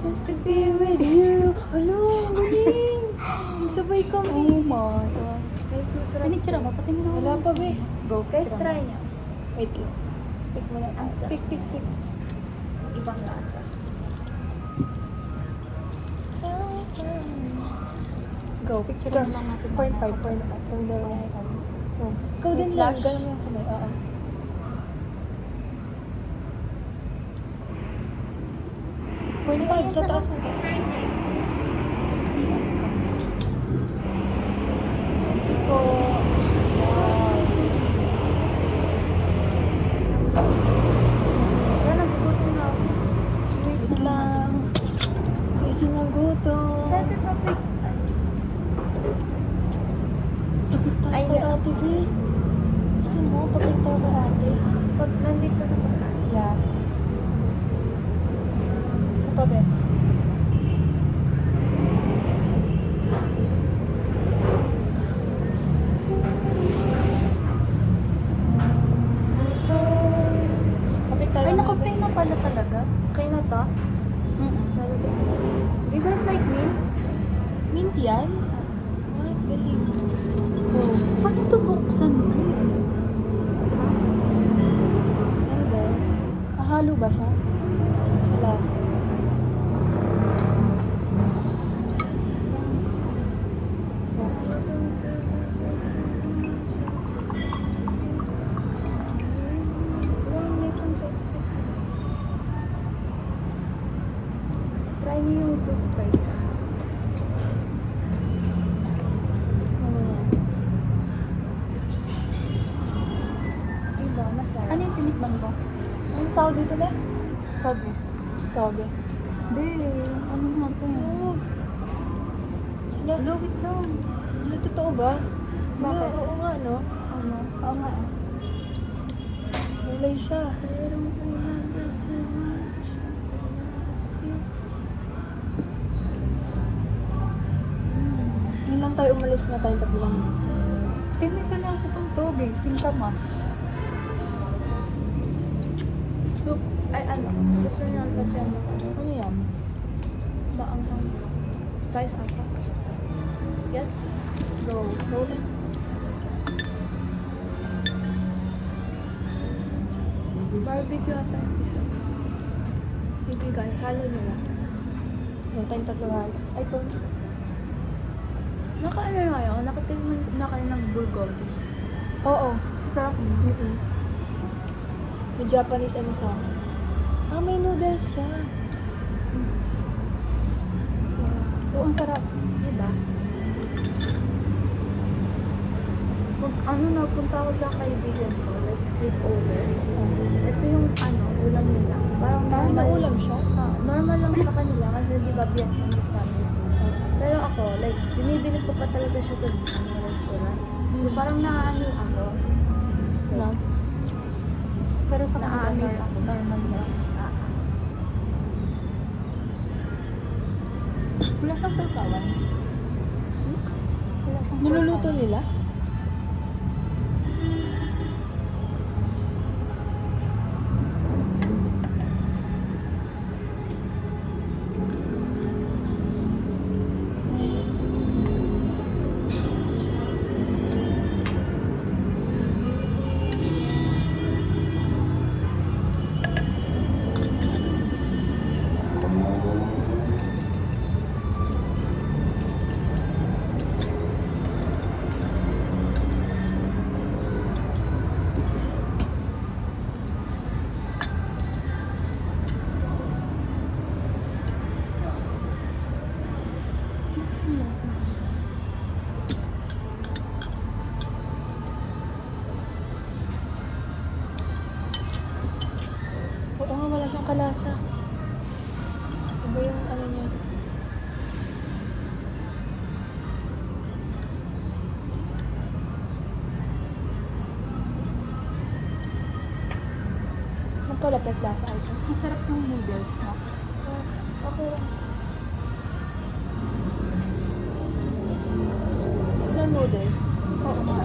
Just to be with you. Hello, galing. Sabay kami. Oh my God. Guys, masarap. Pinicture mo, pati mo na. Wala pa, be. Go, Guys, picture try mo. niyo. Wait lang. Pick mo na. Ang sarap. Pick, pick, pick. Ibang lasa. Go, picture Go. mo lang natin. 0.5, 0.5. Kung dalawa na kami. Ikaw May din lang. flash. Ganun mo yung kamay. Oo. Point five, sa taas mo. See? Thank you po. Wala, nagugutom na ako. Wait lang. Kasi nagutom. Pwede pa pick. Tapit tayo Ay, kay na- Ate B. Gusto mo, tapit tayo kay Ate. Pag nandito na pagkain. Yeah. Sa tabi. Kapit tayo. Ay, naka-play na pala talaga. Okay na to? Lalagay ko. Do you guys like mint? Mint yan? Ay, galing. Oh, paano ito buksan mo? And then, Halo ba siya? wala. Try niyo yung soup first. Diba, masarap. Ano yung tinikman ko? Anong tawag dito ba? Toge. Toge. Be, ano nga ito? Hello, wait lang. Ano, totoo ba? Bakit? Oo nga, no? Ano? Oo nga eh. Kulay siya. Yun lang tayo, umalis na tayo tatlang. Timay ka lang sa itong toge. Singkamas. Soup. Ay, ano? Gusto niyo ang lagyan mo? Ano yan? Maanghang. Size ata. Yes? Go. Go lang. Barbecue ata yung isa. Sige guys, halo nyo lang. Yung tayong tatlo halo. Ay, ito. Nakaano na kayo? Nakatingin na kayo ng bulgogi. Oo. Sarap. May Japanese ano sa akin. Ah, may noodles siya. Oo, ang sarap. Diba? Pag ano, nagpunta ako sa kaibigan ko, like sleepover. Ito yung ano, ulam nila. Parang Ah, normal. naulam siya? Normal lang sa kanila kasi di ba Vietnamese families. Pero ako, like, binibili ko pa talaga siya sa restaurant. So parang naaano ako. No? Pero sa kanila, Na-amaze ako. normal lang. Ah, Wala siyang sausawan. wala siyang Niluluto sausawan. nila? Oo nga, wala siyang kalasa. Iba yung ano niya. Magkalapit lasa ito. Ang sarap ng noodles, no? Okay lang. Sarap ng noodles. Oo nga.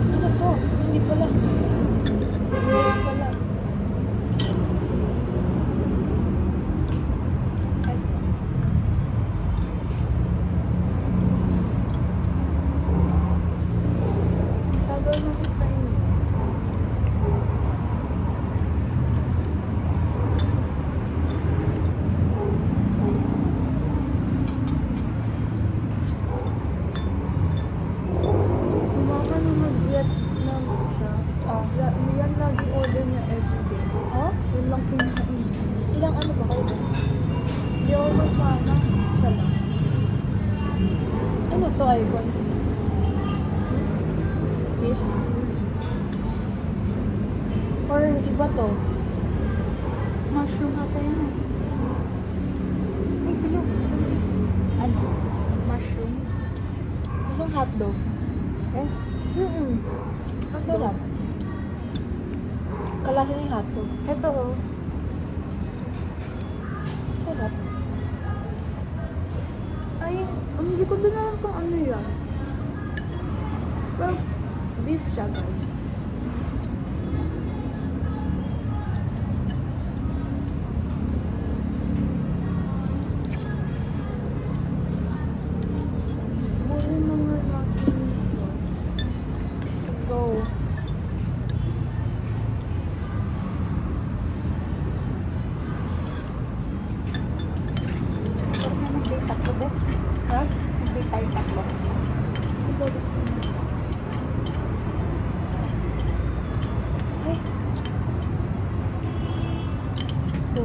Ano po? Hindi pala. Pero nasa sa inyo. Sumama nung nag-Vietnam siya. Yan lagi order niya everyday. Oh? Yun lang kinakain. Ilang ano ba kayo? Hindi ako masama. Siya lang. Ano to, Icon? Fish? Or iba to? Mushroom ata yan. Ay, bilog. Ano? Mushroom? Isang hotdog. Eh? Sarap. Kalasa na yung hotdog. Ito ko. Sarap. Ay, hindi ko din alam kung ano yan. Well, beef siya guys. Muli mga natin. Go. Pero na mag-date ako ba? Ha? Mag-date tayo tatlo. Ito gusto mo. Ay. Go.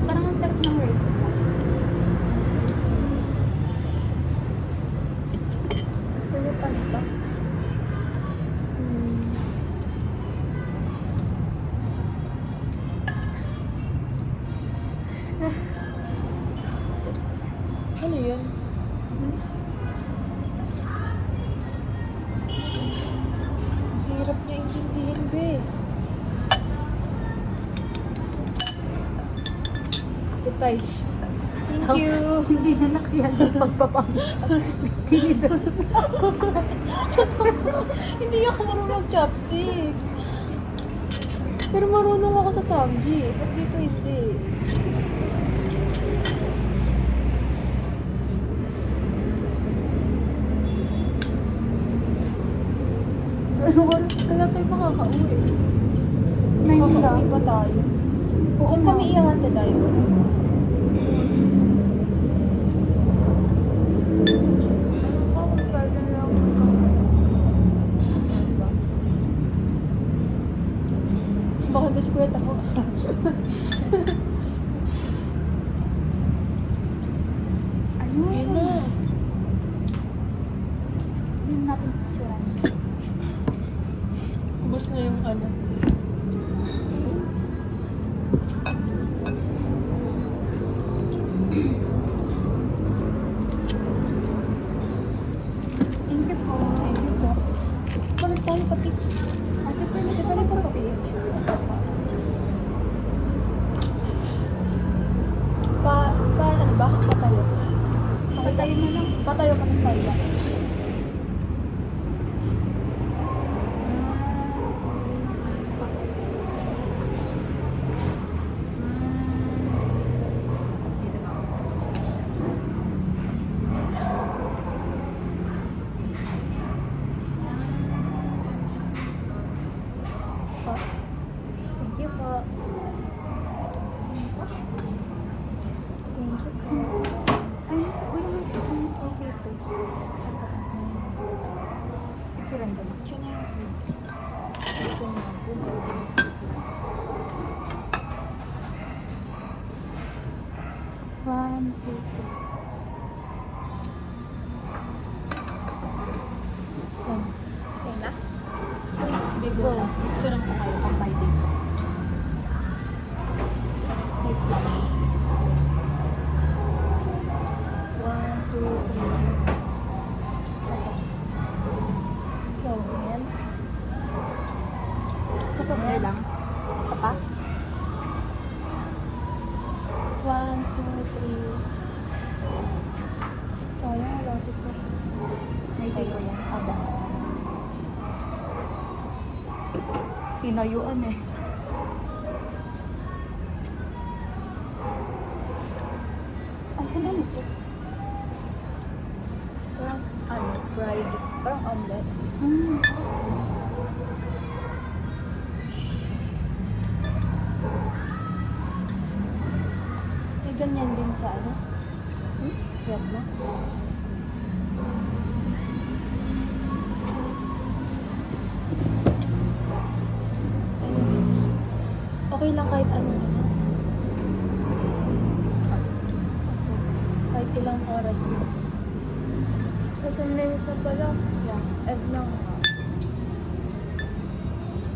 Parang ang sarap ng rice. Gusto niyo pa nito? Ano yun? Hirap niya intindihin, be. Appetize. Thank you. Hindi na nakiyag yung pagpapangit. Hindi ako marunong chopsticks. Pero marunong ako sa samgi. Ba't dito hindi? Ano oras? Kaya tayo makakauwi. Nine Makakauwi lang. pa tayo. Oo Saan nga. kami ihatid, Icon? Ano pa kung pwede lang Baka doon si Kuya Taho. ano? Ayun na. Yun natin picturean. Ubus na yung ano. Thank you po. Thank you po. Bakit tayo pati? Ate, pwede Di ka ba pa rin rin pa picture? Ano ba? Patayo. Patayin na lang. Patayo ka sa pala. Thank you po. Thank you po. Ay, uy, okay ito. Picturean ko na. Ito na yung food. Ito na. One, two, three. Okay na? Bigo lang. Picture lang ko kayo pang by day. May flash. One, two, three. Go, yan. Sa pagkaya lang. Isa pa? One, two, three. Sayang, wala si ko. Naitay ko yan. Aba. Tinayuan eh. Ang kailan ito? Parang, ano, fried Parang omelette. Hmm. May ganyan din sa ano? Vietnam? Anyways, okay lang kahit ano. Kahit ilang oras na. 7 minutes na pala. Yeah. Egg lang.